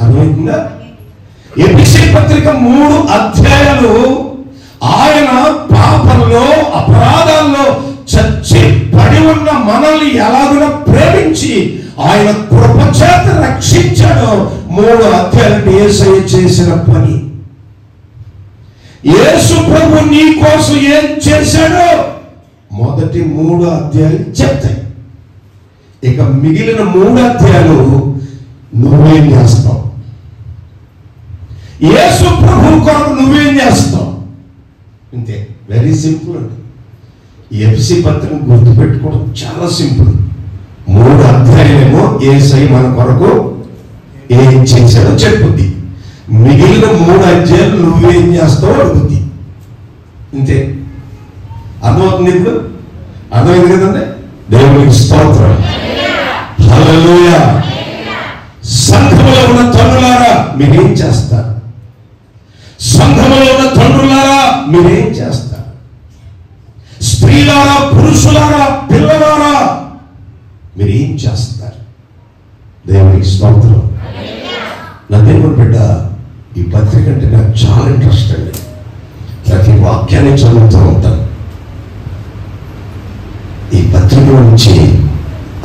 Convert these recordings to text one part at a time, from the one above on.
అర్థమైందా? ఎఫెసీ పత్రిక 3 అధ్యాయాలు ఆయన పాపంలో అపరాధాల్లో చచ్చి పడి ఉన్న మనల్ని ఎలాగైనా ప్రేమించి ఆయన కృపచేత రక్షించాడో 3 అధ్యాయాలు యేసయ్య చేసిన పని. యేసు ప్రభు నీ కోసం ఏం చేశాడో మొదటి 3 అధ్యాయాలు చెప్తాయి. ఇక మిగిలిన 3 అధ్యాయాలు నువ్వేం చేస్తావు, యేసు ప్రభు కొరకు నువ్వేం చేస్తావు, అంతే. వెరీ సింపుల్ అండి. ఈ ఎఫెసీ పత్రిక గుర్తుపెట్టుకోవడం చాలా సింపుల్. 3 అధ్యాయాలేమో యేసయ్య మన కొరకు ఏం చేశాడో చెప్పుద్ది, మిగిలిన 3 అధ్యాయాలు నువ్వేం చేస్తావో అడుగుద్ది, అంతే. అర్థమవుతుంది? ఇప్పుడు అర్థమైంది కదండి. దేవునికి స్తోత్రం. హల్లెలూయా. సంఘములో ఉన్న తండ్రులారా మీరేం చేస్తారు? సంఘములో ఉన్న తండ్రులారా మీరేం చేస్తారు? స్త్రీలారా, పురుషులారా, పిల్లలారా మీరేం చేస్తారు? దేవునికి స్తోత్రం. నా దేవుని బిడ్డ, ఈ పత్రిక అంటే నాకు చాలా ఇంట్రెస్ట్ అండి. ప్రతి వాక్యాన్ని చదువుతూ ఉంటాను. ఈ పత్రిక నుంచి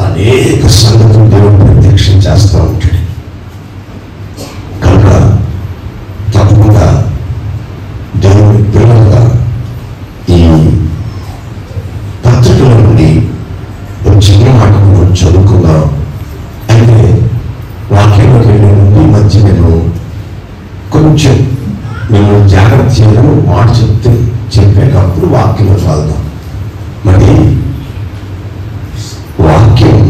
అనేక సంగతులు దేవుడు ప్రత్యక్షం చేస్తూ ఉంటాడు. కనుక తప్పకుండా దేవుని పిల్లలుగా ఈ పత్రికల నుండి ఒక చిన్న మాట మనం చదువుకుందాం. అయితే వాక్యంలోకి వెళ్ళే ముందు ఈ మధ్య నేను కొంచెం మేము జాగ్రత్త చేయడం మాట చెప్పేటప్పుడు వాక్యంలో చదువుతాం. మరి వాక్యం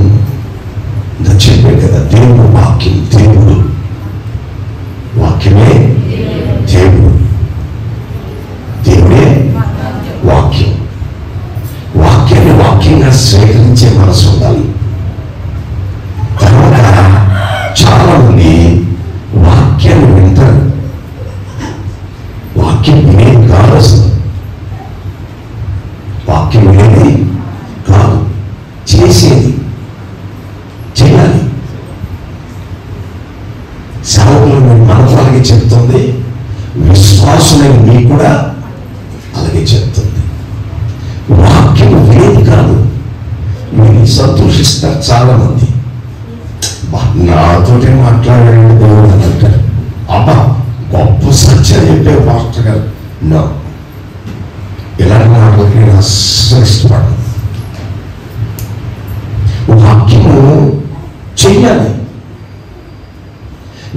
చెప్పే కదా, దేవుడు వాక్యం, దేవుడు వాక్యమే దేవుడు, దేవుడే వాక్యం. వాక్యాన్ని వాక్యంగా స్వీకరించే మనసు ఉండాలి. తర్వాత చాలా మంది వాక్యాన్ని వింటారు, వాక్యం వినేది కాదు, అసలు వాక్యం వినేది కాదు, చేసేది చేయాలి. సేవకులు మనకు అలాగే చెప్తుంది, విశ్వాసులైన మీకు కూడా అలాగే చెప్తుంది. వాక్యం వినేది కాదు, మీరు సంతోషిస్తారు. చాలా మంది నాతోటే మాట్లాడాడు దేవుడు అని అంటారు. అబ్బా గొప్ప సత్యం చెప్పే పాస్టర్ గారు. నా ఇలాంటి మాటలకి నేను అస్సలు ఇష్టపడను. వాక్యము చెయ్యాలి,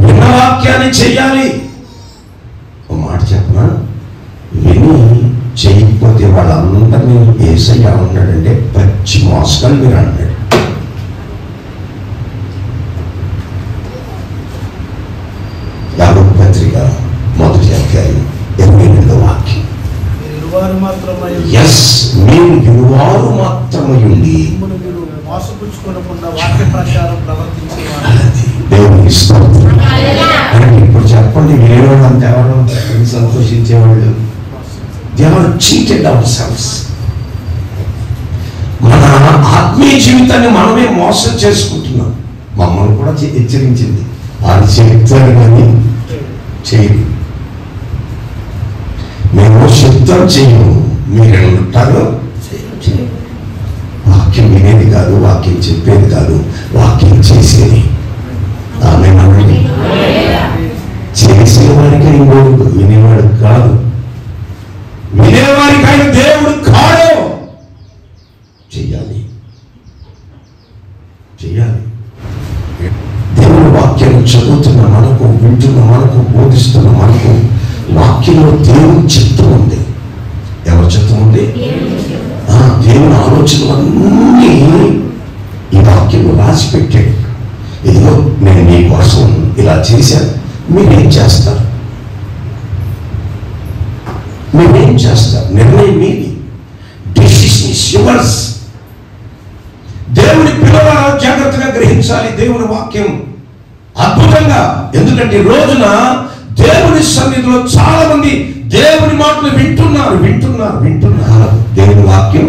విన్న వాక్యాన్ని చెయ్యాలి. ఒక మాట చెప్పనా, విని చేయకపోతే వాళ్ళందరినీ యేసయ్య ఉన్నాడంటే పచ్చి మోసగాలు మీరు అన్నాడు. యాకోబు పత్రిక 1వ అధ్యాయం 28వ వాక్యం. ఎస్, మీరు ఇరువారు మాత్రమై ఉండి దేవునికి స్తోత్రం. ఇప్పుడు చెప్పండి, వేరేవాళ్ళు అంత ఎవరు సంతోషించేవాళ్ళు? They are cheated ourselves. మన ఆత్మీయ జీవితాన్ని మనమే మోసం చేసుకుంటున్నాం. మమ్మల్ని కూడా హెచ్చరించింది, వాళ్ళు చెప్తారు కానీ చేయరు. మేము శబ్దం చేయము, మీరు ఉంటారు. వాక్యం వినేది కాదు, వాక్యం చెప్పేది కాదు, వాక్యం చేసేది. ఆమె మనల్ని చేసేవాడికి ఇంకోడు, వినేవాడు కాదు. వినేవాడికి ఆయన దేవుడు కాడు. చెయ్యాలి, చెయ్యాలి. దేవుడు వాక్యాన్ని చదువుతున్న మనకు, వింటున్న మనకు, బోధిస్తున్న మనకు వాక్యంలో దేవుని చిత్తం ఉంది. ఎవరి చిత్తం ఉంది? దేవుని ఆలోచనలన్నీ ఈ వాక్యంలో రాసి పెట్టాడు. ఇదిగో నేను నీ కోసం ఇలా చేశాను, మీరేం చేస్తారు? మీరేం చేస్తారు? నిర్ణయం మీది. Decision is yours. దేవుని పిల్లల జాగ్రత్తగా గ్రహించాలి దేవుని వాక్యం అద్భుతంగా. ఎందుకంటే ఈ రోజున దేవుని సన్నిధిలో చాలా మంది దేవుని మాటలు వింటున్నారు. దేవుని వాక్యం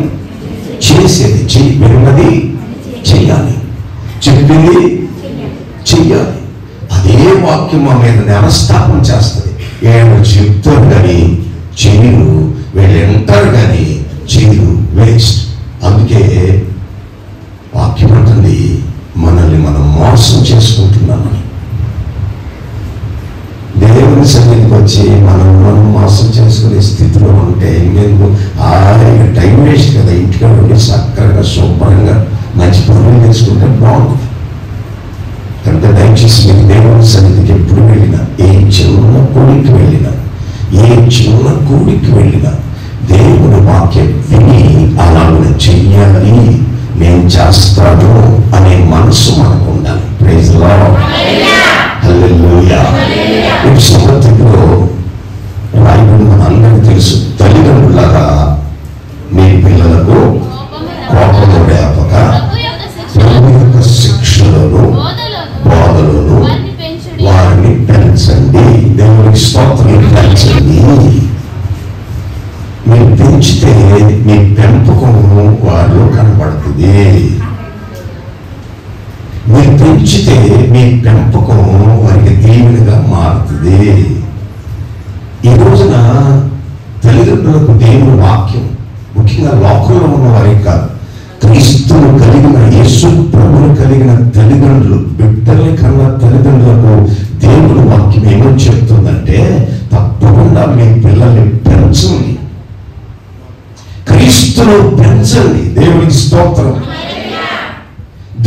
చేసేది, విన్నది చెయ్యాలి, చెప్పింది చెయ్యాలి. అదే వాక్యం మా మీద వ్యవస్థాపన చేస్తుంది. ఏమో చెప్తారు కానీ చెయ్యరు, వీళ్ళు వింటారు కానీ చెయ్యరు, వేస్ట్. అందుకే వాక్యం అంటుంది మనల్ని మనం మోసం చేసుకుంటున్నామని. దేవుని సన్నిధికి వచ్చి మనం మోసం చేసుకునే స్థితిలో ఉంటే ఇంకెందుకు టైం వేస్ట్ కదా. ఇంటికి ఉండి చక్కగా శుభ్రంగా మంచి పనులు చేసుకుంటే బాగుంటుంది. కనుక దయచేసి మీరు దేవుని సన్నిధికి ఎప్పుడు వెళ్ళినా, ఏ చిన్న కూడికి వెళ్ళినా దేవుని వాక్యం విని అలాగ చెయ్యాలి, నేను చేస్తాను అనే మనసు మనకు ఉండాలి. ప్రైజ్ లార్డ్, హల్లెలూయా. ఈ సంగతిలో రాయబడి మనందరికీ తెలుసు, తల్లిదండ్రులారా మీ పిల్లలకు కోపము రేపక ప్రభు యొక్క శిక్షలను బోధలను వారిని పెంచండి. దేవునికి స్తోత్రం. పెంచండి. మీరు పెంచితే మీ పెంపకము వారిలో కనబడుతుంది. మీరు పెంచితే మీ పెంపకం వారికి దీవెనగా మారుతుంది. ఈ రోజున తల్లిదండ్రులకు దేవుని వాక్యం, ముఖ్యంగా లోకంలో ఉన్న వారికి కాదు, క్రీస్తును కలిగిన యేసు ప్రభువును కలిగిన తల్లిదండ్రులు, బిడ్డల్ని కన్నా తల్లిదండ్రులకు దేవుని వాక్యం ఏమని చెప్తుందంటే, తప్పకుండా మీ పిల్లల్ని పెంచండి, క్రీస్తును పెంచండి. దేవునికి స్తోత్రం.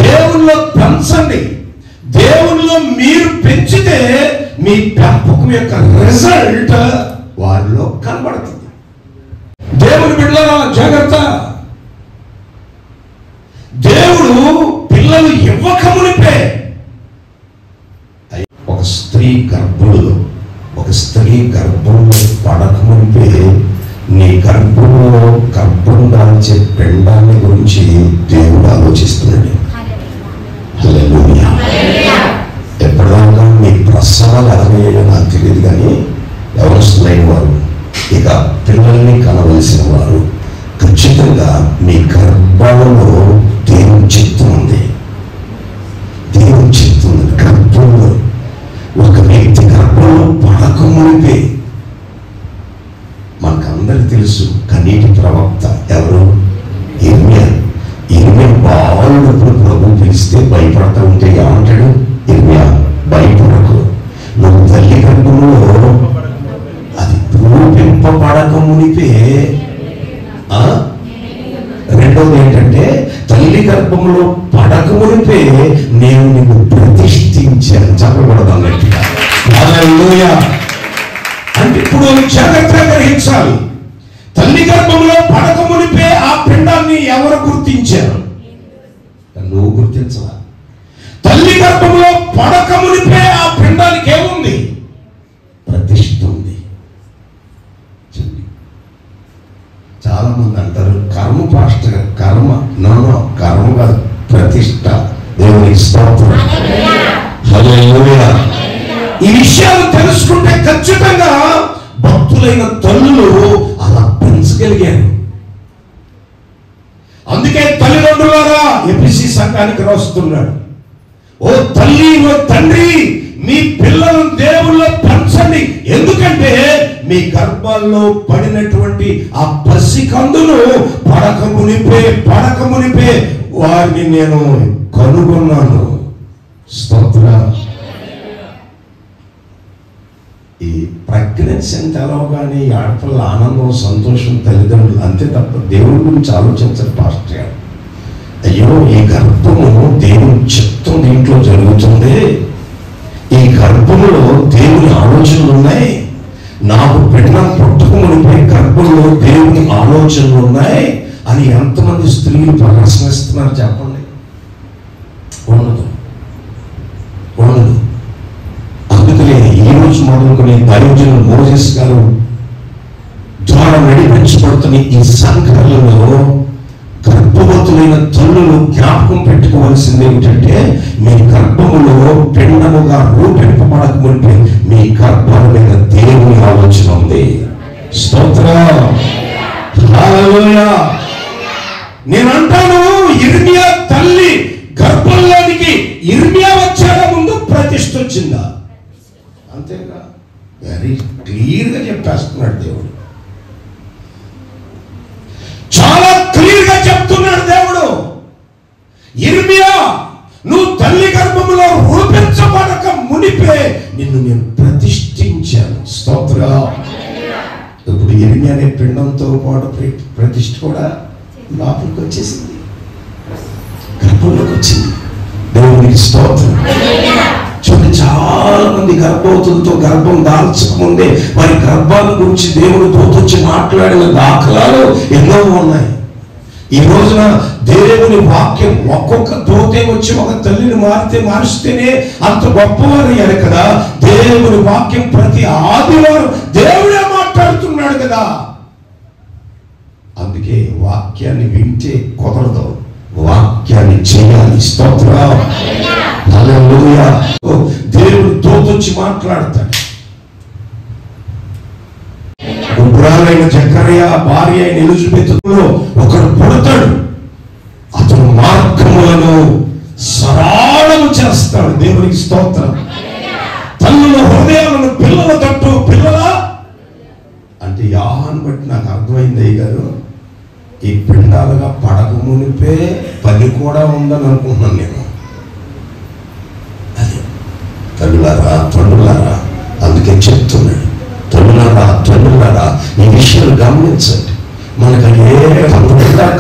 దేవుల్లో పెంచండి. దేవుల్లో మీరు పెంచితే మీ పెంపకం యొక్క రిజల్ట్ వారిలో కనబడుతుంది. దేవుని బిడ్డలారా జాగ్రత్త. దేవుడు పిల్లలు ఇవ్వకమునిపే ఒక స్త్రీ గర్భంలో పడకమునిపే నీ గర్భం దాల్చే పిండాన్ని గురించి దేవుడు ఆలోచిస్తున్నాడు. హల్లెలూయా. ఎప్పటిదాకా మీ ప్రసవాలు ఎలాగయ్యాయో నాకు తెలియదు కానీ ఎవరొస్తులైన వారు, ఇక పిల్లల్ని కనవలసిన వారు ఖచ్చితంగా మీ గర్భంలో దేవుని చిత్తం ఉంది. దేవుని చిత్తం ఉంది. గర్భంలో ఒక వ్యక్తి గర్భంలో పడకమునిపే మనకందరికి తెలుసు, కన్నీటి ప్రవక్త ఎవరు? ఇర్మియా. బాలుడప్పుడు ప్రభు పిలిస్తే భయపడతా ఉంటే ఏమంటాడు? ఇర్మియా, భయపడకు, నువ్వు తల్లి గర్భంలో అది రూపింపబడక మునిపే. రెండోది ఏంటంటే, తల్లి గర్భంలో పడక మునిపే నేను నిన్ను ప్రతిష్ఠించాను. చెప్పకూడదు అన్నట్టుగా. హల్లెలూయా. అంటే ఇప్పుడు జాగ్రత్తగా గ్రహించాలి. తల్లి గర్భంలో పడక మునిపే ఆ పిండాన్ని ఎవరు గుర్తించారు? నువ్వు గుర్తించాలా? తల్లి గర్భంలో పడక మునిపే ఆ పిండానికి ఏముంది? ప్రతిష్ఠ ఉంది. చాలా మంది అంటారు కర్మ పాస్టర్, కర్మ కాదు, ప్రతిష్ఠ. దేవునికి స్తోత్రం. హల్లెలూయా. ఈ విషయాలు తెలుసుకుంటే ఖచ్చితంగా భక్తులైన తల్లులు అలా పెంచగలిగారు. అందుకే తల్లిదండ్రులారా ఎపిసి సంఘానికి రాస్తున్నాడు, ఓ తల్లి, ఓ తండ్రి, మీ పిల్లలను దేవుళ్ళో పెంచండి. ఎందుకంటే మీ గర్భాల్లో పడినటువంటి ఆ పసికందును పడక మునిపే వారిని నేను కనుగొన్నాను. స్తోత్రం. ఈ ప్రెగ్నెన్సీ ఎంత ఎలాగానే ఆడపిల్ల ఆనందం, సంతోషం తల్లిదండ్రులు అంతే తప్ప దేవుడి గురించి ఆలోచించరు పాస్టర్ గారు. అయ్యో, ఈ గర్భము దేవుని చిత్తం దీంట్లో జరుగుతుంది, ఈ గర్భంలో దేవుని ఆలోచనలు ఉన్నాయి, నాకు బిడ్డ పుట్టక మునిపే గర్భంలో దేవుని ఆలోచనలు ఉన్నాయి అని ఎంతమంది స్త్రీలు ప్రదర్శనిస్తున్నారు చెప్పండి? ఉండదు. అందుకనే ఈ రోజు మొదలుకొని దైవజనులు మోసెస్ గారు ద్వారా నడిపించబడుతున్న ఈ సంఘటనలో గర్భవతులైన తల్లులు జ్ఞాపకం పెట్టుకోవాల్సింది ఏమిటంటే, మీ గర్భములో పిండముగా రూపింపబడక మునిపే మీ గర్భాల మీద దేవుని ఆలోచన ఉంది. స్తోత్రం. హల్లెలూయా. నేనంటాను, ఇర్మియా తల్లి గర్భంలోనికి ఇర్మియా వచ్చాక ముందు ప్రతిష్ఠ వచ్చిందా? అంతేగా, వెరీ క్లియర్గా చెప్పేస్తున్నాడు దేవుడు. చాలా క్లియర్గా చెప్తున్నాడు దేవుడు. యిర్మీయా, నువ్వు తల్లి గర్భములో రూపించబడక మునిపే నిన్ను నేను ప్రతిష్ఠించాను. స్తోత్రం. ఇప్పుడు యిర్మీయా అనే పిండంతో పాటు ప్రతిష్ఠ కూడా లోపలికి వచ్చేసింది, గర్భంలోకి వచ్చింది. దేవునికి స్తోత్రం. చూడండి, చాలా మంది గర్భవతులతో గర్భం దాల్చకముందే వారి గర్భాల గురించి దేవుడు దూతొచ్చి మాట్లాడిన దాఖలాలు ఎన్నో ఉన్నాయి. ఈ రోజున దేవుని వాక్యం ఒక్కొక్క దూతే వచ్చి ఒక తల్లిని మారుస్తేనే అంత గొప్పవారు అయ్యారు కదా. దేవుని వాక్యం ప్రతి ఆదివారం దేవుడే మాట్లాడుతున్నాడు కదా. అందుకే వాక్యాన్ని వింటే కుదరదు, వాక్యాన్ని చేయాలి. స్తోత్రం. హల్లెలూయా. దేవుడు దూతొచ్చి మాట్లాడతాడు. గుబ్రాలైన జకర్యా భార్య అయిన ఎలిజబెతులో ఒకడు పుడతాడు. అతను మార్గములను సరళము చేస్తాడు. దేవునికి స్తోత్రం. తల్లుల హృదయాలను పిల్లల తట్టు పిల్లల అంటే యోహాను బట్టి నాకు అర్థమైంది గారు, ఈ పిండాలుగా పడక మునిపే పని కూడా ఉందని అనుకుంటున్నాను నేను. అదే తల్లులారా, తండ్రులారా, అందుకే చెప్తున్నాడు, తల్లులారా ఈ విషయాలు గమనించండి. మనకు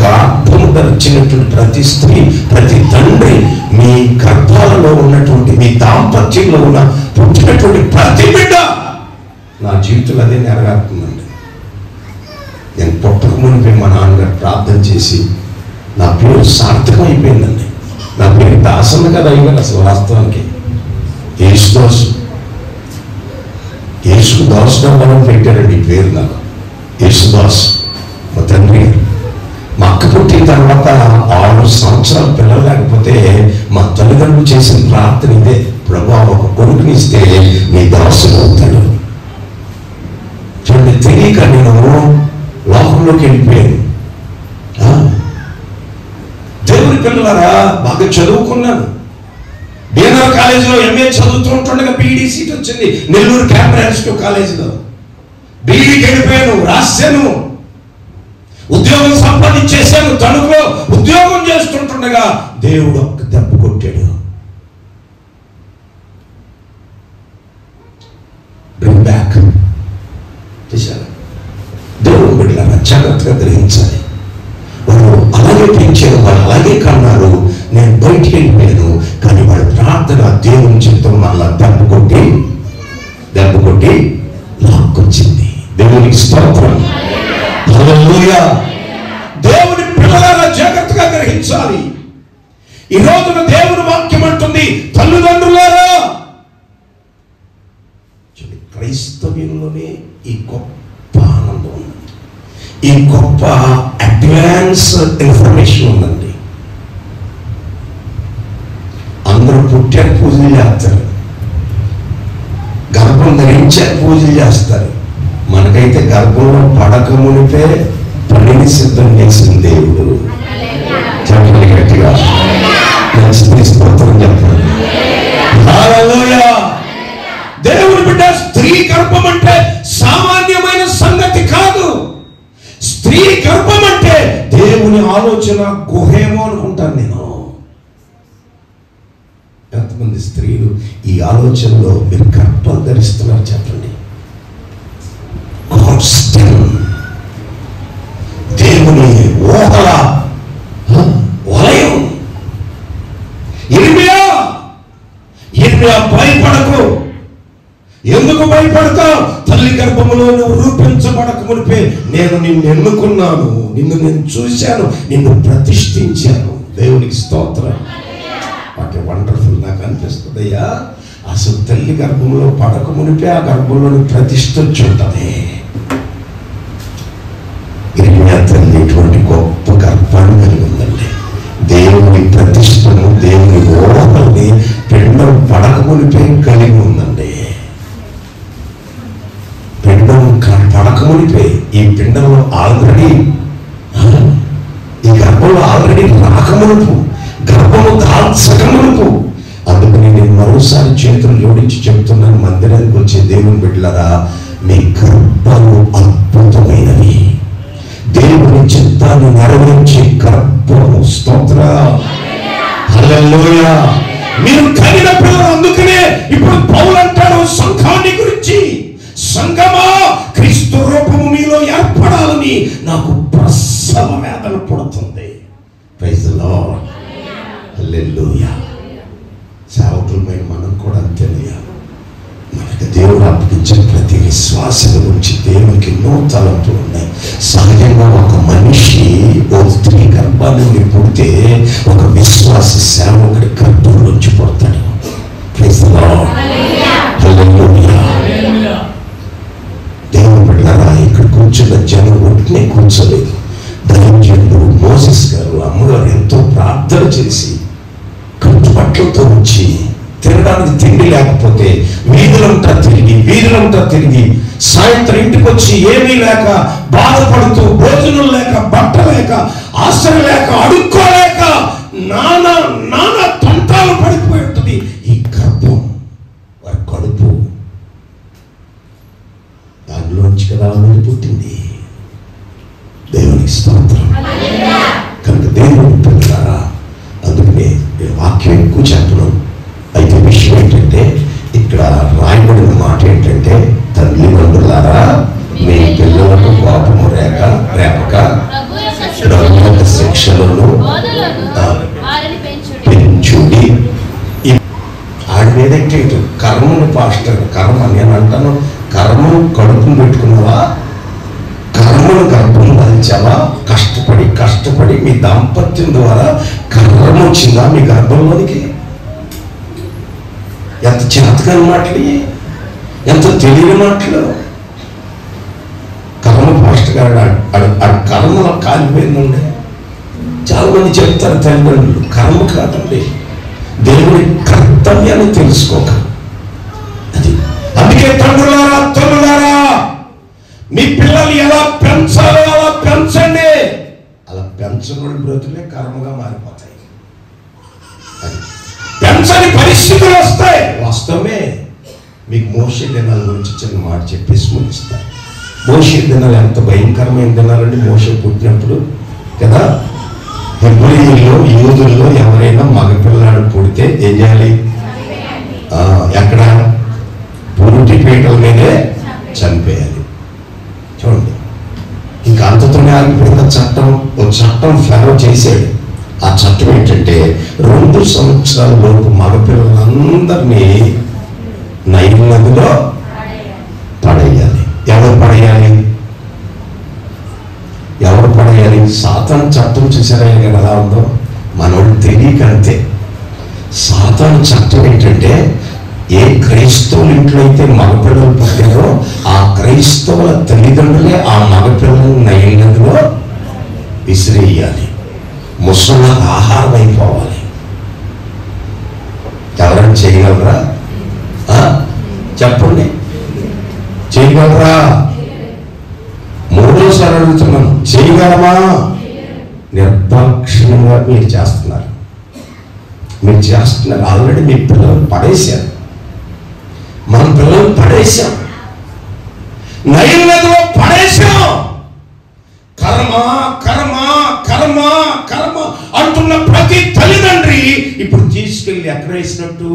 గర్భము ధరించినటువంటి ప్రతి స్త్రీ, ప్రతి తండ్రి, మీ గర్భాలలో ఉన్నటువంటి, మీ దాంపత్యంలో ఉన్న పుట్టినటువంటి ప్రతి బిడ్డ నా జీవితంలో అదే నెరవేరుతుందండి. నేను పుట్టక మునిపే మా నాన్నగారు ప్రార్థన చేసి నా పేరు సార్థకం అయిపోయిందండి. నా పేరు దాసన్న కదా అయిపోయింది. అసలు వాస్తవానికి యేసుదాసు, యేసుకు దాసుగా మనం పెట్టారండి ఈ పేరు. నాకు యేసుదాస్ మా తండ్రి. మా అక్క పుట్టిన తర్వాత 6 సంవత్సరాల పిల్లలు లేకపోతే మా తల్లిదండ్రులు చేసిన ప్రార్థన ఇదే, ప్రభువా ఒక కొడుకుని ఇస్తే నీ దాసుడు అవుతాడు. చూడండి, తెలియక నేను లోకంలోకి వెళ్ళిపోయాను. దేవుని పిల్లలారా, బాగా చదువుకున్నాను. డిఎన్ఆర్ కాలేజీలో ఎంఏ చదువుతుంటుండగా బీఈడీ సీట్ వచ్చింది. నెల్లూరు క్యాంపస్ ఇన్స్టిట్యూట్ కాలేజీలో బీఈడీకి వెళ్ళిపోయాను, రాశాను, ఉద్యోగం సంపాదించేశాను. తణుకులో ఉద్యోగం చేస్తుంటుండగా దేవుడు ఒక్క దెబ్బ కొట్టాడు. బ్రింగ్ బ్యాక్ చేశాను. దేవుడు బిడ్డలారా జాగ్రత్తగా గ్రహించాలి. వాళ్ళు అలాగే పెంచారు, వాళ్ళు అలాగే కన్నారు. నేను బయటికి వెళ్ళిపోయాను, కానీ వాళ్ళ ప్రార్థన దేవుని జీవితం మళ్ళా దెబ్బ కొట్టి లాక్కొచ్చింది. దేవునికి స్తోత్రం. హల్లెలూయా. దేవుని పిల్లలారా జాగ్రత్తగా గ్రహించాలి. ఈ రోజున దేవుని వాక్యం అంటుంది, తల్లిదండ్రులారా, క్రైస్తవ్యంలోనే ఈ గొప్ప ఆనందం ఉందండి, ఈ గొప్ప అడ్వాన్స్ ఇన్ఫర్మేషన్ ఉందండి. అందరూ పుట్టారు పూజలు చేస్తారు, గర్భం ధరించారు పూజలు చేస్తారు. మనకైతే గర్భంలో పడక మునిపే పనిని సిద్ధం చేసిన దేవుడు. చెప్పండి గట్టిగా, స్తోత్రం చెప్పండి. హల్లెలూయా. దేవుని బిడ్డ, స్త్రీ గర్భం అంటే సామాన్యమైన సంగతి కాదు. స్త్రీ గర్భం అంటే దేవుని ఆలోచన గుహేమో అనుకుంటాను నేను. ఎంతమంది స్త్రీలు ఈ ఆలోచనలో మీరు గర్భం ధరిస్తున్నారు చెప్పండి. దేవుని ఊహల వలయం. యిర్మీయా భయపడకు. ఎందుకు భయపడతావు? తల్లి గర్భములో నువ్వు రూపించబడక మునిపే నేను నిన్ను ఎన్నుకున్నాను, నిన్ను నేను చూశాను, నిన్ను ప్రతిష్ఠించాను. దేవునికి స్తోత్రం. What a wonderful. నాకు అనిపిస్తుందయ్యా, అసలు తల్లి గర్భంలో పడక మునిపే ఆ గర్భంలోని ప్రతిష్ఠ చూడటమే. యిర్మీయా తల్లి ఇటువంటి గొప్ప గర్భాన్ని కలిగి ఉందండి. దేవుని ప్రతిష్టను, దేవుని ఊహల్ని పిండం పడక మునిపే కలిగి ఉందండి. పిండం పడక మునిపే ఈ పిండంలో ఆల్రెడీ, ఈ గర్భంలో ఆల్రెడీ రాకమునుపు, గర్భము దాల్చకమునుపు, అందుకని నేను మరోసారి చేతులు జోడించి చెప్తున్నాను, మందిరానికి వచ్చే దేవుని బిడ్డలారా, మీ గర్భాలు అద్భుతమైనవి. దేవుని చిత్తాన్ని నెరవేర్చే గర్భము. స్తోత్రం, హల్లెలూయా. మీరు కలిగిన పిల్లలు. అందుకనే ఇప్పుడు పౌలు అంటాడు సంఘాన్ని గురించి, సంఘమా క్రీస్తు రూపము మీలో ఏర్పడాలని నాకు ప్రసవ వేదన పుడుతుంది. ప్రైజ్ ది లార్డ్, హల్లెలూయా. సేవకులమైన మనం కూడా అంతేనయ్యా. మనకి దేవుడు అప్పగించిన ప్రతి విశ్వాసం గురించి దేవునికి ఎన్నో తలంపులు ఉన్నాయి. సహజంగా ఒక మనిషి ఓ స్త్రీ గర్భాల నుండి పుడితే ఒక విశ్వాస సేవకుడి గర్భం నుంచి పుడతాడు. ప్రైజ్ ది లార్డ్, హల్లెలూయా. దేవుని బిడ్డలారా, ఇక్కడ కూర్చున్న జనం ఒట్టినే కూర్చోలేదు. దైవజనుడు మోసెస్ గారు, అమ్మగారు ఎంతో ప్రార్థన చేసి కట్టుబట్టలతో ఉంచి, తినడానికి తిండి లేకపోతే వీధులంతా తిరిగి సాయంత్రం ఇంటికి వచ్చి ఏమీ లేక బాధపడుతూ, భోజనం లేక, బట్ట లేక, ఆశ్రయం లేక, అడుక్కోలేక నానా తంటాలు పడిపోయి ఉంటుంది. ఈ గర్భం, వారి కడుపు, దానిలోంచి కదా మీరు పుట్టింది. దేవునికి స్తోత్రం. కనుక దేవుని పిల్లలారా, అందుకనే వాక్యం ఎక్కువ చెప్పడం. అయితే విషయం ఏంటంటే, ఇక్కడ రాయబడిన మాట ఏంటంటే, తల్లిదండ్రులారా మీ పిల్లలకు కోపము రేపక శిక్షలను పెంచుడి. ఆడి మీదంటే కర్మను పాస్టర్, కర్మ నేను అంటాను, కర్మను కడుపును పెట్టుకున్నావా, కర్మను గర్భం ధరించావా? కష్టపడి మీ దాంపత్యం ద్వారా కర్మ వచ్చిందా మీ గర్భంలోనికి? ఎంత చేతకాని మాటలు, ఎంత తెలియని మాటలు. కర్మ పాస్టర్ గారు కర్మలో కాలిపోయిందండి. చాలా మంది చెప్తారు తల్లిదండ్రులు, కర్మ కాదండి, దేవుని కర్తవ్యాన్ని తెలుసుకోక. అది అందుకే తండ్రులారా, తల్లులారా, మీ పిల్లలు ఎలా పెంచాలో అలా పెంచండి. అలా పెంచని బ్రతులే కర్మగా మారిపోతాయి. పెంచని పరిస్థితులు వస్తాయి. వాస్తవమే. మీకు మోషే దినాల గురించి చిన్న మాట చెప్పేసి ముగిస్తాను. మోషే దినాలు ఎంత భయంకరమైన దినాలండి. మోషే పుట్టినప్పుడు కదా, హెబ్రీయుల్లో, యూదుల్లో ఎవరైనా మగపిల్లాడు పుడితే ఏం చేయాలి? ఎక్కడ? పురుటి పీటల మీదే చంపేయాలి. చూడండి, ఇంకా అంతతోనే ఆగిపోయిన చట్టం. ఒక చట్టం ఫాలో చేశాడు. ఆ చట్టం ఏంటంటే 2 సంవత్సరాల లోపు మగపిల్లలందరినీ నైల్ నదిలో పడేయాలి. ఎవరు పడేయాలి? సాతాను చట్టం చూసారా ఎలా ఉందో? మనోడు తెలియక అంతే. సాతాను చట్టం ఏంటంటే, ఏ క్రైస్తవుల ఇంట్లో అయితే మగపిల్లలు పుట్టారో ఆ క్రైస్తవుల తల్లిదండ్రులే ఆ మగపిల్లలను నైల్ నదిలో విసిరేయాలి. ముసళ్ళకు ఆహారం అయిపోవాలి. ఎవరైనా చేయగలరా? చెప్పండి, చేయగలరా? 3వ అడుగుతున్నాను, చేయగలమా? నిర్దాక్షిణ్యంగా మీరు చేస్తున్నారు. ఆల్రెడీ మీ పిల్లలు పడేశారు. మన పిల్లలు పడేశాం, నైల్ నదిలో పడేశాం. కర్మ కర్మ కర్మ కర్మ అంటున్న ప్రతి తల్లిదండ్రి ఇప్పుడు తీసుకెళ్ళి ఎక్కడ వేసినట్టు?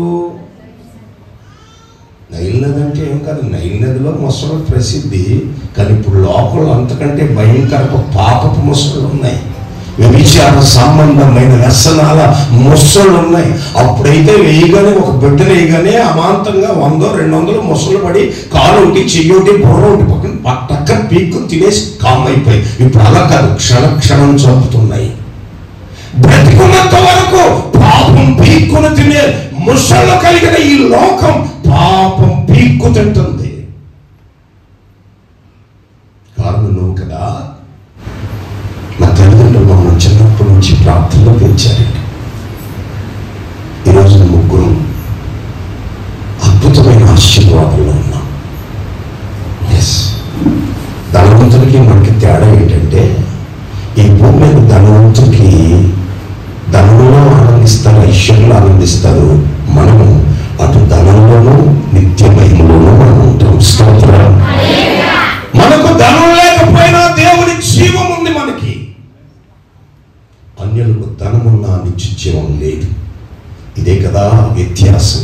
నైల్ నది అంటే ఏం కాదు, నైల్ నదిలో మొసళ్ళు ప్రసిద్ధి. కానీ ఇప్పుడు లోకంలో అంతకంటే భయంకర పాపపు మొసళ్ళు ఉన్నాయి. వ్యభిచార సంబంధమైన వ్యసనాల మొసళ్ళు ఉన్నాయి. అప్పుడైతే వేయగానే, ఒక బిడ్డను వేయగానే అమాంతంగా 100-200 మొసళ్ళు పడి కాలు ఒకటి, చెయ్యి ఒకటి, బుర్ర ఒకటి పక్కన పీక్కు తినేసి కామైపోయి. ఇప్పుడు అలా కాదు, క్షణం చంపుతున్నాయి. బ్రతికున్నంత వరకు పాపం పీక్కును తినే మొసళ్ళు కలిగిన ఈ లోకం పాపం పీక్కు తింటుంది. కారణం నువ్వు కదా. మా తల్లిదండ్రులు మమ్మల్ని చిన్నప్పటి నుంచి ప్రార్థనలో పెంచారండి. ఈరోజు ముగ్గురు అద్భుతమైన ఆశీర్వాదంలో ఉన్నాం. ధనవంతులకి మనకి తేడా ఏంటంటే, ఈ భూమి మీద ధనవంతులకి ధనంలో ఆనందిస్తారు, ఐశ్వర్యంలో ఆనందిస్తారు. మనము ఆ కదా వ్యత్యాసం.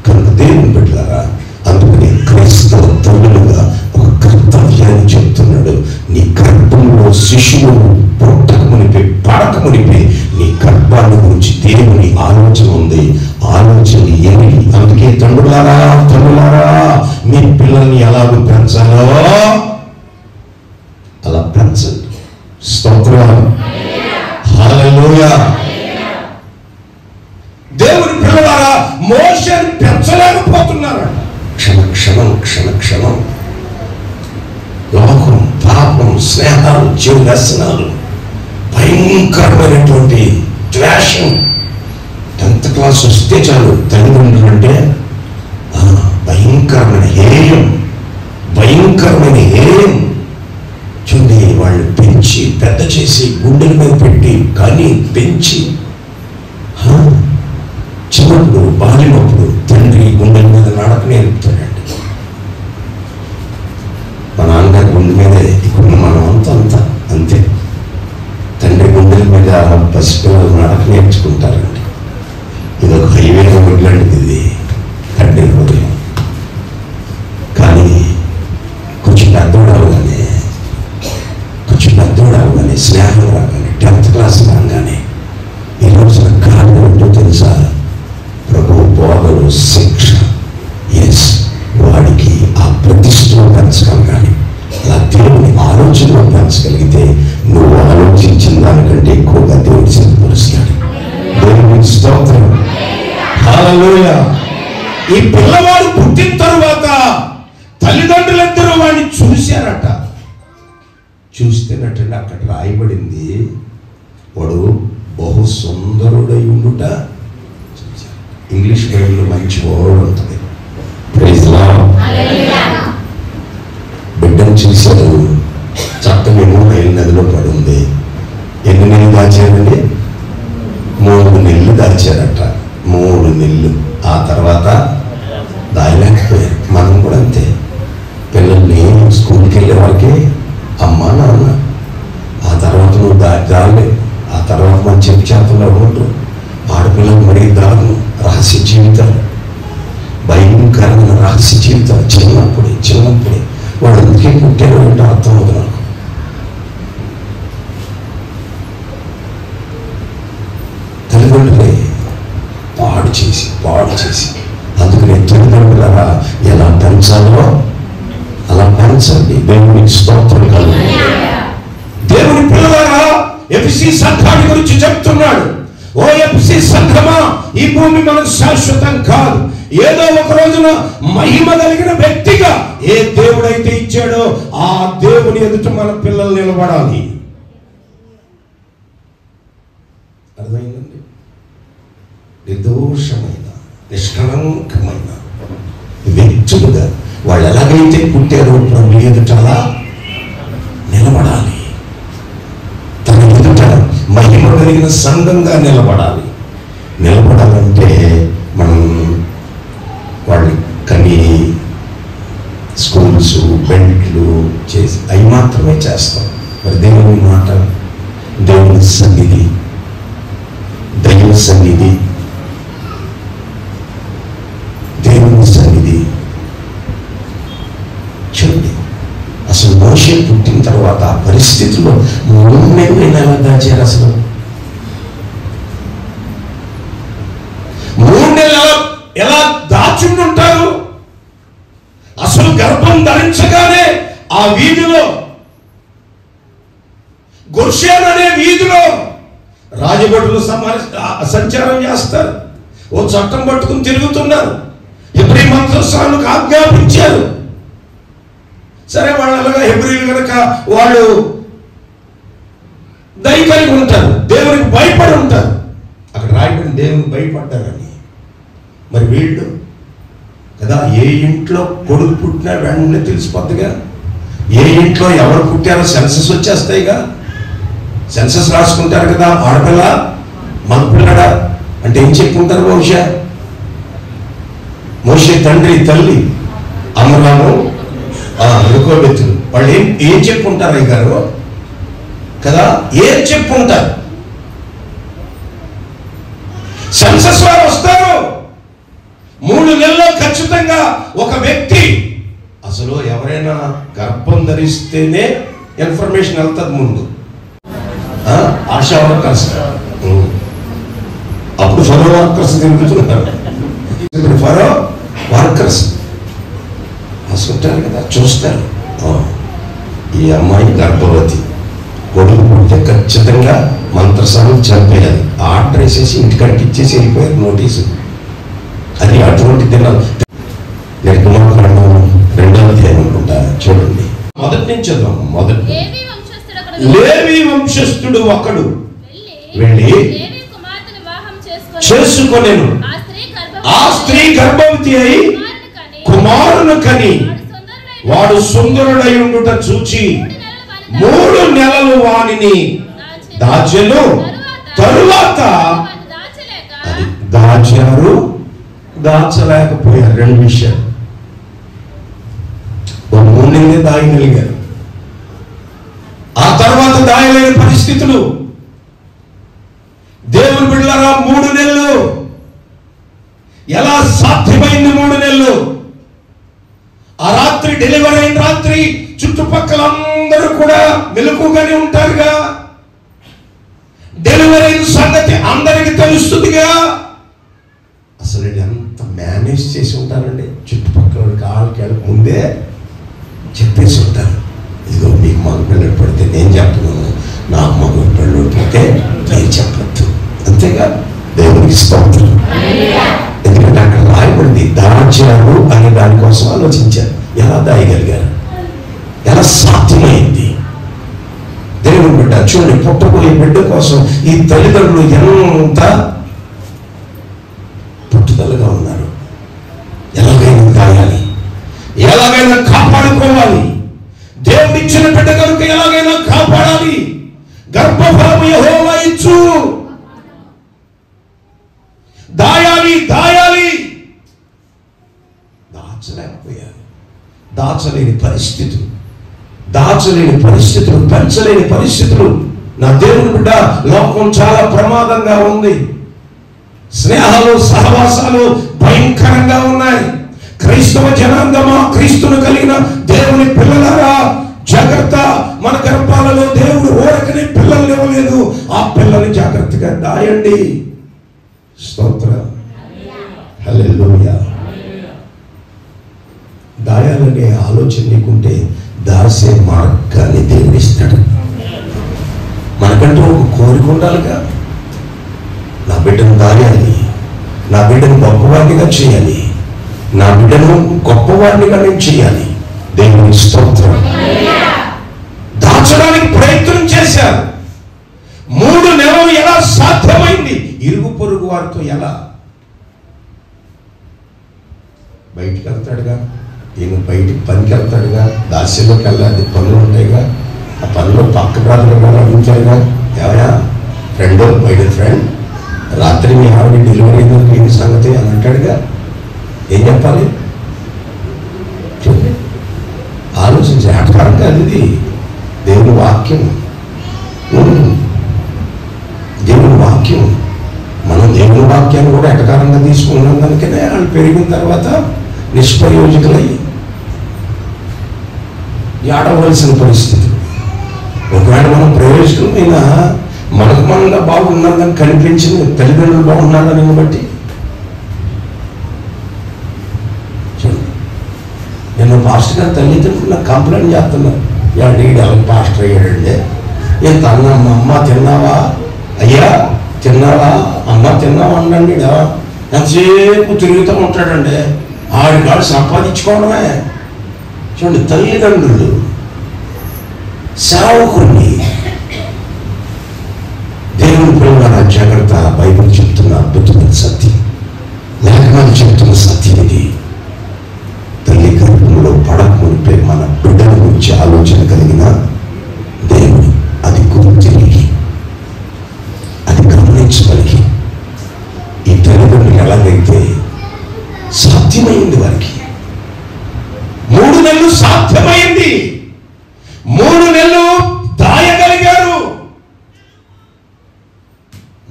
కనుక దేవుని బిడ్డలారా, అందుకని క్రైస్తవ తల్లులుగా ఒక కర్తవ్యాన్ని చెప్తున్నాడు. నీ గర్భంలో శిశువు పుట్టకమునిపై పడకమునిపై నీ గర్భాన్ని గురించి దేవుని ఆలోచన ఉంది. ఆలోచన ఏమిటి? అందుకే తండ్రులారా మీ పిల్లల్ని ఎలాగో పెంచాలో అలా పెంచండి. స్తోత్రం, హల్లెలూయా. దేవుని పిల్లలారా, మోషేని పెంచలేకపోతున్నారట. క్షణం లోకం, పాపం, స్నేహాలు, జీవ వ్యసనాలు, భయంకరమైనటువంటి ద్వేషం. 10th క్లాస్ వస్తే చాలు తల్లిదండ్రులు అంటే భయంకరమైన హేయం చూడండి. వాళ్ళు పెంచి పెద్ద చేసి గుండెల మీద పెట్టి కానీ పెంచి చిన్నప్పుడు బాల్యమప్పుడు తండ్రి గుండెల మీద నడక నేర్పుతాడండి. మా నాన్నగారి గుండె మీదే ఇప్పుడు మనం అంతా అంతే. తండ్రి గుండెల మీద పసిపిల్లలు నడక నేర్చుకుంటారండి. ఇది ఒక హైవే రోడ్ లాంటిది, ఇది తండ్రి హృదయం. కానీ కొంచెం పెద్దోడు అవగానే స్నేహం రాగానే 10th క్లాస్ రాగానే ఈ రోజున కారణం ఏంటో తెలుసా? ప్రభు బోధలు, శిక్ష. ఎస్, వాడికి ఆ ప్రతిష్టలో పెంచగలగాలి. అలా దేవుని ఆలోచనలో పెంచగలిగితే నువ్వు ఆలోచించిన దానికంటే ఎక్కువగా దేవుని సిద్ధపరుస్తాడు. దేవుని స్తోత్రం, హల్లెలూయా. ఈ పిల్లవాడు పుట్టిన తరువాత తల్లిదండ్రులందరూ వాడిని చూశారట. చూస్తేనటండి అక్కడ రాయబడింది, వాడు బహు సుందరుడై ఉండుట. ఇంగ్లీష్ బైబిల్లో మంచి వర్డ్ ఉంటుంది, ప్రైజ్ లార్డ్. బిడ్డను చూశారు, చక్కమేమో నైల్ నదిలో పడింది. ఎన్ని నెలలు దాచారండి? 3 నెలలు దాచారట. 3 నెలలు. ఆ తర్వాత దాయలేకపోయారు. మనం కూడా అంతే. పిల్లల్ని స్కూల్కి వెళ్ళే వాళ్ళకి అమ్మ నాన్న, ఆ తర్వాత నువ్వు దాలే, ఆ తర్వాత మన చెప్పు చేతల్లో ఉండటం. ఆడపిల్లలు మరీ దారుణం, రహస్య జీవితాలు, భయంకరమైన రహస్య జీవితాలు. చిన్నప్పుడే వాడు అందుకే పుట్టారు అంటే అర్థం అవుతుంది నాకు. తల్లిదండ్రులే పాడు చేసి అందుకని తల్లిదండ్రులారా ఎలా పెంచాలో అలా పెంచండి. దేవునికి స్తోత్రం కలుగుతుంది. దేవుని పిల్లలారా, ఎఫెసీ సంఘాన్ని గురించి చెప్తున్నాడు. ఓ ఎఫెసీ సంఘమా, ఈ భూమి మనకు శాశ్వతం కాదు. ఏదో ఒక రోజున మహిమ కలిగిన వ్యక్తిగా ఏ దేవుడైతే ఇచ్చాడో ఆ దేవుని ఎదుట మన పిల్లలు నిలబడాలి. అర్థమైందండి? నిర్దోషమైన నిష్కళంకమైన వ్యక్తులుగా వాళ్ళు ఎలాగైతే పుట్టారో ప్రభు ఎదుట అలా నిలబడాలి. తన ఎదుట మహిమ కలిగిన సంఘంగా నిలబడాలంటే మనం వాళ్ళు కని స్కూల్స్, బెల్ట్లు చేసి అవి మాత్రమే చేస్తాం. మరి దేవుని మాట, దేవుని సన్నిధి, దేవుని సన్నిధి చూడండి. అసలు మోషే పుట్టిన తర్వాత ఆ పరిస్థితుల్లో 3 నెలలు ఎలా దాచారు? అసలు 3 నెలలు ఎలా దాచుంటారు? అసలు గర్భం ధరించగానే ఆ వీధిలో, గొర్షేను అనే వీధిలో రాజభటులు సంచారం చేస్తారు. ఓ చట్టం పట్టుకుని తిరుగుతున్నారు. హెబ్రీ మంత్రస్వాములకు ఆజ్ఞాపించారు. సరే, వాళ్ళు అలాగా హెబ్రీలు కనుక వాళ్ళు దయ కలిగి ఉంటారు, దేవునికి భయపడి ఉంటారు. అక్కడ రాయబడిన దేవునికి భయపడ్డారని. మరి వీళ్ళు కదా, ఏ ఇంట్లో కొడుకు పుట్టినా వెంటనే తెలిసిపోద్దిగా. ఏ ఇంట్లో ఎవరు పుట్టారో సెన్సస్ వచ్చేస్తాయిగా. సెన్సస్ రాసుకుంటారు కదా. ఆడపిల్ల, మగపిల్లడా అంటే ఏం చెప్పుకుంటారు? మోషే తండ్రి, తల్లి అమరాము, రుకోబెత్తులు, వాళ్ళు ఏం చెప్పుకుంటారు అయ్యారు కదా? ఏం చెప్పుకుంటారు? సెన్సస్ వారు వస్తారు, 3 నెలల్లో ఖచ్చితంగా ఒక వ్యక్తి, అసలు ఎవరైనా గర్భం ధరిస్తేనే ఇన్ఫర్మేషన్ వెళ్తుంది ముందు. ఆశా వర్కర్స్, అప్పుడు ఫరో వర్కర్స్ తిరుగుతున్నారు, ఇప్పుడు ఫరో వర్కర్స్ అసుకుంటారు కదా, చూస్తారు ఈ అమ్మాయి గర్భవతి, కొడుకు పుడితే ఖచ్చితంగా మంత్రసాన్ని చంపేయాలి, ఆర్డర్ వేసేసి ఇంటికంటే ఇచ్చేసి వెళ్ళిపోయారు నోటీసు. అది అటువంటి దినాలు. నిర్గమాకాండం 2వ అధ్యాయం అనుకుంటా, చూడండి మొదటి నుంచి చదువు. మొదటి లేవి వంశస్థుడు ఒకడు వెళ్ళి చేసుకొనెను, ఆ స్త్రీ గర్భవతి అయి కుమారుని కని వాడు సుందరుడై ఉండుట చూచి 3 నెలలు వానిని దాచెను. తరువాత అది దాచారు, దాచలేకపోయారు. 2 విషయాలు. 3 నెలలే దాయగలిగారు, ఆ తర్వాత దాయలేని పరిస్థితులు. దేవుని బిడ్డలారా, 3 నెలలు ఎలా సాధ్యమైంది? 3 నెలలు. ఆ రాత్రి, డెలివరీ అయిన రాత్రి చుట్టుపక్కల అందరూ కూడా మెలకుగానే ఉంటారుగా, డెలివరీ అయిన సంగతి అందరికి తెలుస్తుందిగా. అసలు ఎంత మేనేజ్ చేసి ఉంటారండి, చుట్టుపక్కల కాళ్ళకి ముందే చెప్పేసి ఉంటారు, ఇదిగో మీకు మగపిల్లడు పడితే నేను చెప్తున్నాను, నా మగపిల్లడు పడితే నేను చెప్పద్దు. అంతేగా, దేవునికి స్తోత్రం. ఎందుకంటే అక్కడ రాయబడింది దాచారు అనే దానికోసం ఆలోచించారు. ఎలా దాయగలిగారు, ఎలా సాధ్యమైంది? దేవుని బిడ్డ చూడండి, పుట్టబోయే బిడ్డ కోసం ఈ తల్లిదండ్రులు ఎంత పట్టుదలగా ఉన్నారు. ఎలాగైనా దాయాలి, ఎలాగైనా కాపాడుకోవాలి. దేవుడు ఇచ్చిన బిడ్డ కనుక ఎలాగైనా కాపాడాలి. గర్భఫలము యెహోవా ఇచ్చు, దాయాలి దాయాలి. దాచలేకపోయారు. దాచలేని పరిస్థితులు, దాచలేని పరిస్థితులు, పెంచలేని పరిస్థితులు. నా దేవుని బిడ్డ, లోకం చాలా ప్రమాదంగా ఉంది. స్నేహాలు, సహవాసాలు భయంకరంగా ఉన్నాయి. క్రైస్తవ జనాంగమా, క్రీస్తును కలిగిన దేవుని పిల్లలారా, జాగ్రత్త. మన గర్భాలలో దేవుడు ఊరకనే పిల్లలు ఇవ్వలేదు. ఆ పిల్లల్ని జాగ్రత్తగా దాయండి. స్తోత్రం, హల్లెలూయా. దాయాలనే ఆలోచన నీకుంటే దాసే మార్గాన్ని దేవుడు ఇస్తాడు. మనకంటూ ఒక కోరిక ఉండాలిగా, నా బిడ్డను దాయాలి, నా బిడ్డను గొప్పవాడినిగా చేయాలి, నా బిడ్డను గొప్పవాడినిగా నేను చేయాలి. దేవుని స్తోత్రం. దాచడానికి ప్రయత్నం చేశారు. 3 నెలలు ఎలా సాధ్యమైంది? ఇరుగు పొరుగు వారితో ఎలా? బయటికి వెళ్తాడుగా, ఈయన బయటికి పనికి వెళ్తాడుగా, దాస్యంలోకి వెళ్ళాలి, పనులు ఉంటాయిగా, ఆ పనులు పక్క బ్రాంచ్లో అడుగుతారుగా, ఎవరా ఫ్రెండ్, బయట ఫ్రెండ్, రాత్రి మీ ఆవిడ డెలివరీ అయింది ఏంటి సంగతి అని అంటాడుగా. ఏం చెప్పాలి? ఆలోచించి అటకారం కాదు ఇది, దేవుని వాక్యం. దేవుని వాక్యం. మనం దేవుని వాక్యాన్ని కూడా ఎటకారంగా తీసుకున్నాం కనుకనే వాళ్ళు పెరిగిన తర్వాత నిష్ప్రయోజకులై ఆడవలసిన పరిస్థితి. ఒకవేళ మనం ప్రయోజకమైన మనకు మనంగా బాగున్నారని కనిపించింది, తల్లిదండ్రులు బాగున్నారని బట్టి. చూడండి, నేను పాస్టర్ గారు తల్లిదండ్రులు నాకు కంప్లైంట్ చేస్తున్నారు. ఎలా పాస్టర్ అయ్యాడండి, ఎంత అన్నమ్మ, అమ్మ తిన్నావా, అయ్యా తిన్నావా, అమ్మ తిన్నావా అనండి. ఎంతసేపు తిరుగుతూ ఉంటాడండి, ఆడికాడు సంపాదించుకోవడమే. చూడండి, తల్లిదండ్రులు సేవకుని దేవుని ప్రేమ జాగ్రత్త. బైబిల్ చెప్తున్న అద్భుతమైన సత్యం, లేఖనాలు చెప్తున్న సత్యం ఇది. తల్లి గర్భంలో పడకమునిపై మన బిడ్డల గురించి ఆలోచన కలిగిన దేవుడు అది గుర్తిరిగి, అది గమనించగలిగి, ఈ తల్లిదండ్రులు ఎలాగైతే సాధ్యమైంది వారికి 3 నెలలు సాధ్యమైంది, 3 నెలలు దాయగలిగారు.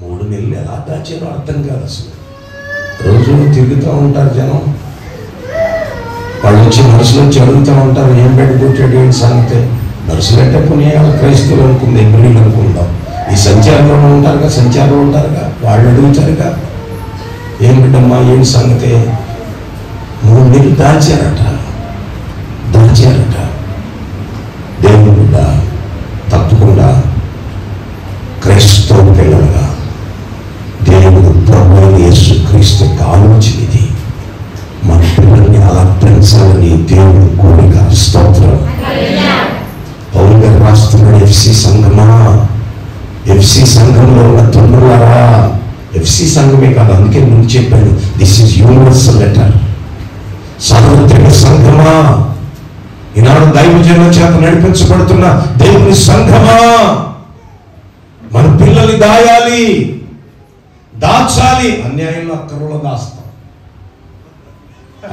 3 నెలలు ఎలా దాచారో అర్థం కాదు అసలు. రోజు తిరుగుతూ ఉంటారు జనం. వాళ్ళు వచ్చి నర్సులు వచ్చి అడుగుతూ ఉంటారు, ఏం పెట్టుకుంటాడు ఏంటి సంగతి. నర్సులు అంటే పుణ్యాల క్రైస్తవులు అనుకుంది, ఎంబడీలు అనుకుందాం. ఈ సంచారంలో ఉంటారుగా వాళ్ళు అడుగుతారుగా, ఏం బిడ్డమ్మా ఏంటి సంగతి. 3 నెలలు దాచారట. దేవుని బిడ్డ తప్పకుండా క్రైస్తవ పిల్లలుగా దేవుడు ప్రభువైన యేసుక్రీస్తు ఆలోచన ఇది. మన పిల్లల్ని అలా పెంచాలని దేవుడు కోరిక. స్తోత్రం. పౌలు గారు రాస్తున్నాడు, ఎఫ్సి సంఘమా, ఎఫ్సి సంఘంలో ఉన్న తొందరలారా. ఎఫ్సి సంఘమే కాదు, అందుకే ముందు చెప్పాను, దిస్ ఈజ్ యూనివర్సల్ లెటర్. సార్వత్రిక సంఘమా, ఈనాడు దైవజనుల చేత నడిపించబడుతున్న దేవుని సంఘమా, మన పిల్లల్ని దాచాలి. అన్యాయంలో అక్కర్లో దాస్తాం.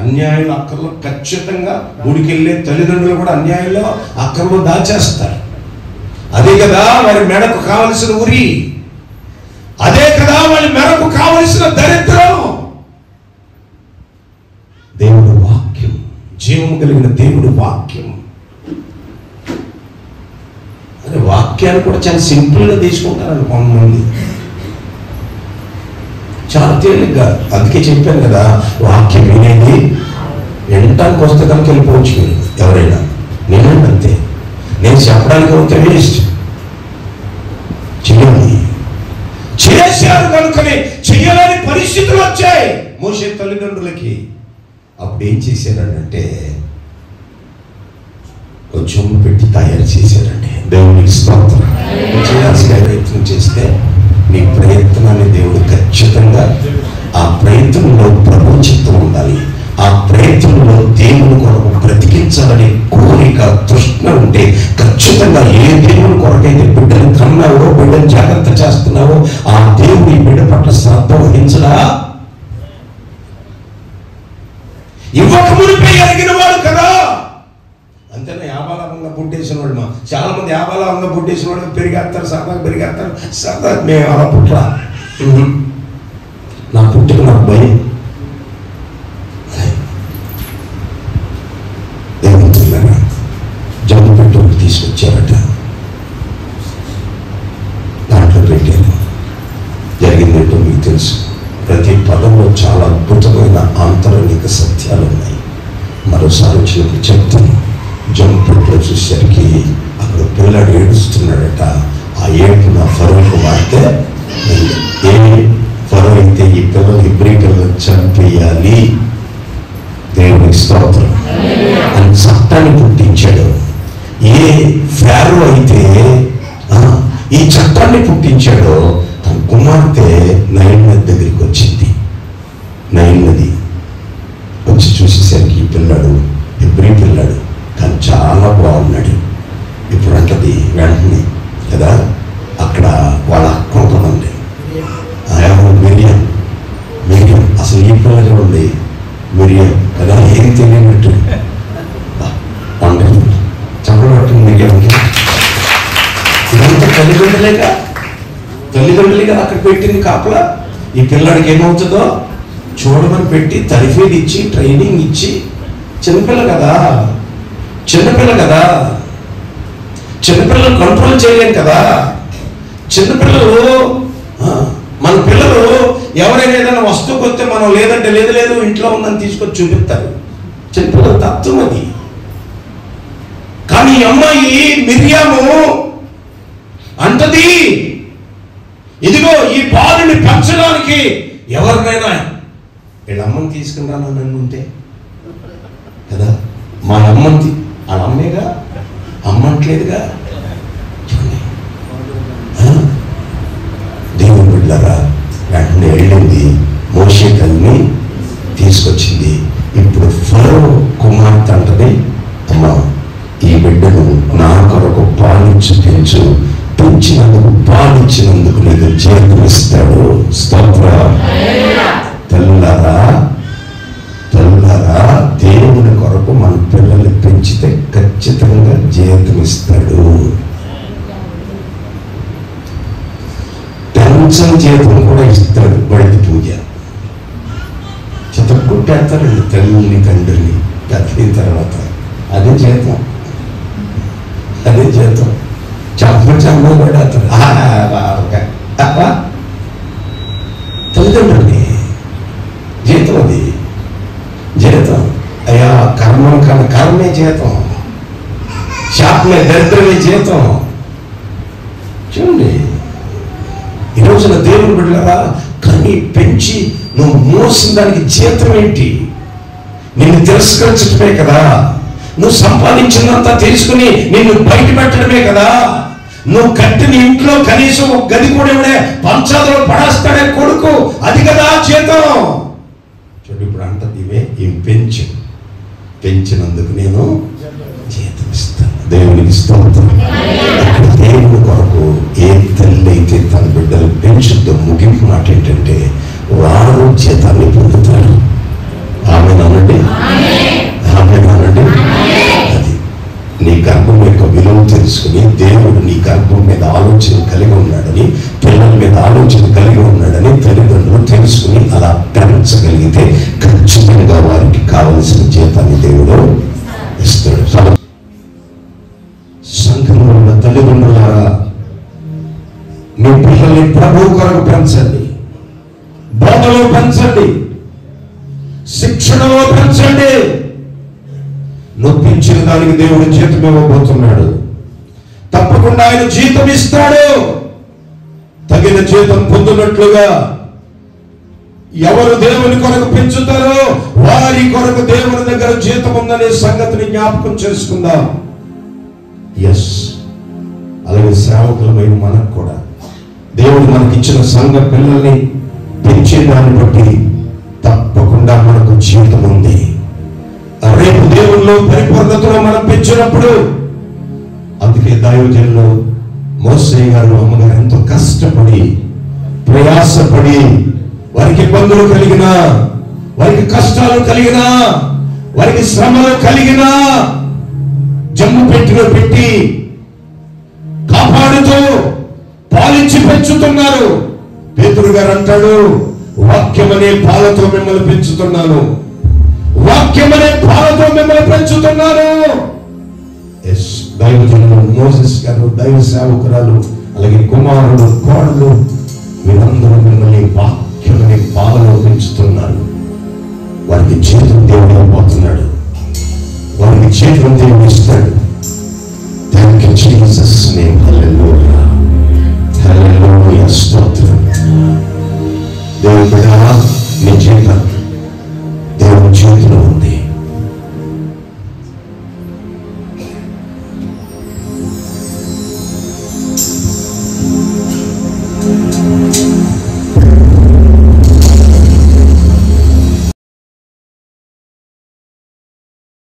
అన్యాయంలో అక్కర్లో ఖచ్చితంగా గుడికి వెళ్ళే తల్లిదండ్రులు కూడా అన్యాయంలో అక్కర్లో దాచేస్తారు. అదే కదా వారి మెడకు కావలసిన ఉరి, అదే కదా వారి మెడకు కావలసిన దరిద్రం. దేవుడు వాక్యం, జీవము కలిగిన దేవుడు వాక్యం. అదే వాక్యాన్ని కూడా చాలా సింపుల్గా తీసుకుంటారండి కొంతమంది, చాలా తేలిగ్గా. అందుకే చెప్పాను కదా, వాక్యం వినేది వినటానికి వస్తే కనుక వెళ్ళిపోవచ్చు మీరు ఎవరైనా. నేను అంతే, నేను చెప్పడానికి వస్తే వేస్ట్. చేయాలి, చేశారు కనుకనే చెయ్యాలని పరిస్థితులు వచ్చాయి మోషే తల్లిదండ్రులకి. అప్పుడు ఏం చేశారంటే కొంచెం పెట్టి తయారు చేశారండి. దేవునికి స్తోత్రం. చేయాల్సిన ప్రయత్నం చేస్తే నీ ప్రయత్నాన్ని దేవుడు ఖచ్చితంగా, ఆ ప్రయత్నంలో ప్రభు చిత్తం ఉండాలి. ఆ ప్రయత్నంలో దేవుని కొరకు బ్రతికించాలనే కోరిక, తృష్ణ ఉంటే ఖచ్చితంగా ఏ దేవుని కొరకైతే బిడ్డను కన్నావో, బిడ్డను జాగ్రత్త చేస్తున్నావో, ఆ దేవుని బిడ్డ పట్ల శ్రద్ధ వహించడా. ఇవ్వకమునిపై ఎరిగిన వాడు కదా. అంతేనా, యాభాలాభంగా పుట్టేసిన వాడు. చాలా మంది యాభాలాభంగా పుట్టేసిన వాడు పెరిగేస్తారు, సరదాగా మేము అలా పుట్టరా. నా పుట్టుకు నాకు భయం. ఏమంటున్నారా, జమ్ము పెట్టుకు తీసుకొచ్చారట, దాంట్లో పెట్టాను. జరిగిందేంటో మీకు తెలుసు. ప్రతి పదంలో చాలా అద్భుతమైన ఆంతరిక సత్యాలు ఉన్నాయి. మరోసారి వచ్చినప్పుడు చెప్తాను. జమ్ము పెట్టులో చూసేసరికి అక్కడ పిల్లాడు ఏడుస్తున్నాడట. ఆ ఏడుపు నా ఫరోకు వాడితే, ఏ ఫరో అయితే ఈ పిల్లలు ఇబ్రీ పిల్లలు చంపేయాలి. దేవునికి స్తోత్రం. అని చట్టాన్ని పుట్టించాడు. ఏ ఫారో అయితే ఈ చట్టాన్ని పుట్టించాడో, తన కుమార్తె నైల్ నది దగ్గరికి వచ్చింది. నైల్ నది వచ్చి చూసేసరికి ఈ పిల్లాడు ఇబ్రీ పిల్లాడు, కానీ చాలా బాగున్నాడు. ఇప్పుడు అంటది వెంటనే కదా, అక్కడ వాళ్ళ అక్క ఉంటుందండి, మిరియం. అసలు ఈ పిల్లలు ఉంది మిరియం కదా, ఏం తెలియనట్టు చెప్పబట్టింది మిరియానికి. ఇదంతా తల్లిదండ్రులేగా అక్కడ పెట్టింది కాపలా. ఈ పిల్లాడికి ఏమవుతుందో చూడమని పెట్టి తరఫీదు ఇచ్చి ట్రైనింగ్ ఇచ్చి, చిన్నపిల్ల కదా, చిన్నపిల్లలు కంట్రోల్ చేయలేం కదా. చిన్నపిల్లలు, మన పిల్లలు ఎవరైనా ఏదైనా వస్తువు కొస్తే మనం లేదంటే లేదు ఇంట్లో ఉందని తీసుకొచ్చి చూపిస్తారు. చిన్నపిల్లల తత్వం అది. కానీ ఈ అమ్మాయి మిరియాము అంటది, ఇదిగో ఈ బాలుని పెంచడానికి ఎవరినైనా వీళ్ళ అమ్మని తీసుకున్నాను నన్ను ఉంటే కదా, మా అమ్మని వాళ్ళ అమ్మేగా, అమ్మంటలేదుగా. దేవుని బిడ్డలారా, వెంటనే వెళ్ళింది, మోషే తల్లిని తీసుకొచ్చింది. ఇప్పుడు ఫరో కుమార్తె అంటది, అమ్మా ఈ బిడ్డను నా కొరకు పాలించు, పెంచినందుకు పాలించినందుకు నీకు జీతం ఇస్తాడు. స్తోత్రం. తల్లులారా, దేవుని కొరకు మన పిల్లల్ని పెంచితే ఖచ్చితంగా జీతం ఇస్తాడు. పెంచని జీతం కూడా ఇస్తాడు. బడికి పూజ చితక్కొట్టేస్తారండి తల్లిని తండ్రిని పెద్దయిన తర్వాత. అదే జీతం, అదే జీతం. చంప పడేస్తారు తల్లిదండ్రులని. జీతం అది జీతం. అయ్యా కర్మం కన్నా కర్మే జీతం, శాపమే దరిద్రమే జీతం. చూడండి, ఈ రోజున దేవుని బిడ్డలారా, కానీ పెంచి నువ్వు మోసిన దానికి జీతం ఏంటి? నిన్ను తిరస్కరించడమే కదా. నువ్వు సంపాదించినంత తీసుకుని నిన్ను బయట పెట్టడమే కదా. నువ్వు కట్టిన ఇంట్లో కనీసం ఒక గది కూడా ఇవ్వడే, పంచాదులు పడేస్తాడే కొడుకు, అది కదా జీతం. చూడు, ఇప్పుడు అంటది ఇవే, ఏం పెంచినందుకు నేను జీతం ఇస్తాను. దేవునికి స్తోత్రం. దేవుని కొరకు ఏ తల్లి అయితే తన బిడ్డలు పెంచుతో ముగింపు మాట ఏంటంటే, వారు జీతాన్ని పొందుతారు. ఆమేనండి, ఆమేనండి. అది నీ గర్భం యొక్క విలువ తెలుసుకుని, దేవుడు నీ గర్భం మీద ఆలోచన కలిగి ఉన్నాడని, పిల్లల మీద ఆలోచన కలిగి ఉన్నాడని తల్లిదండ్రులు తెలుసుకుని అలా పెంచగలిగితే ఖచ్చితంగా వారికి కావలసిన జీతాన్ని దేవుడు ఇస్తాడు. సంఘంలో ఉన్న తల్లిదండ్రులారా, మీ పిల్లల్ని ప్రభువు కొరకు పెంచండి, బోధలో పెంచండి, శిక్షణలో పెంచండి. నొప్పించిన దానికి దేవుడు జీతం ఇవ్వబోతున్నాడు. తప్పకుండా ఆయన జీతం ఇస్తాడు. తగిన జీతం పొందినట్లుగా ఎవరు దేవుని కొరకు పెంచుతారో వారి కొరకు దేవుని దగ్గర జీతం ఉందనే సంగతిని జ్ఞాపకం చేసుకుందాం. ఎస్, అలాగే సేవకులమైన మనకు కూడా దేవుడు మనకిచ్చిన సంఘ పిల్లల్ని పెంచే దాన్ని బట్టి తప్పకుండా మనకు జీవితం ఉంది. రేపు దేవుల్లో పరిపూర్ణతలో మనం పెంచినప్పుడు, అందుకే దైవజనులు మోసే గారు, అమ్మగారు ఎంతో కష్టపడి ప్రయాసపడి, వారికి ఇబ్బందులు కలిగినా, వారికి కష్టాలు కలిగినా, వారికి శ్రమలు కలిగినా జమ్ము పెట్టిలో పెట్టి కాపాడుతూ పాలించి పెంచుతున్నారు. పేతురు గారు అంటాడు, వాక్యమనే పాలతో మిమ్మల్ని పెంచుతున్నాను, వాక్యమనే పాలతో మిమ్మల్ని పెంచుతున్నాను. ఎస్, దైవజనులు మోసెస్ గారు, దైవ సేవకురాలు, అలాగే కుమారులు, కోడలు, వీరందరూ మిమ్మల్ని వాక్యమనే పాలలో పెంచుతున్నారు. వారికి జీవితం దేవుడు ఇవ్వబోతున్నాడు, వారికి జీవితం దేవుడు ఇస్తాడు. Thank you Jesus name. Hallelujah, hallelujah, స్తోత్రం. దేవుని బిడ్డ, నీ జీవితం దేవుని చేతిలో ఉంది.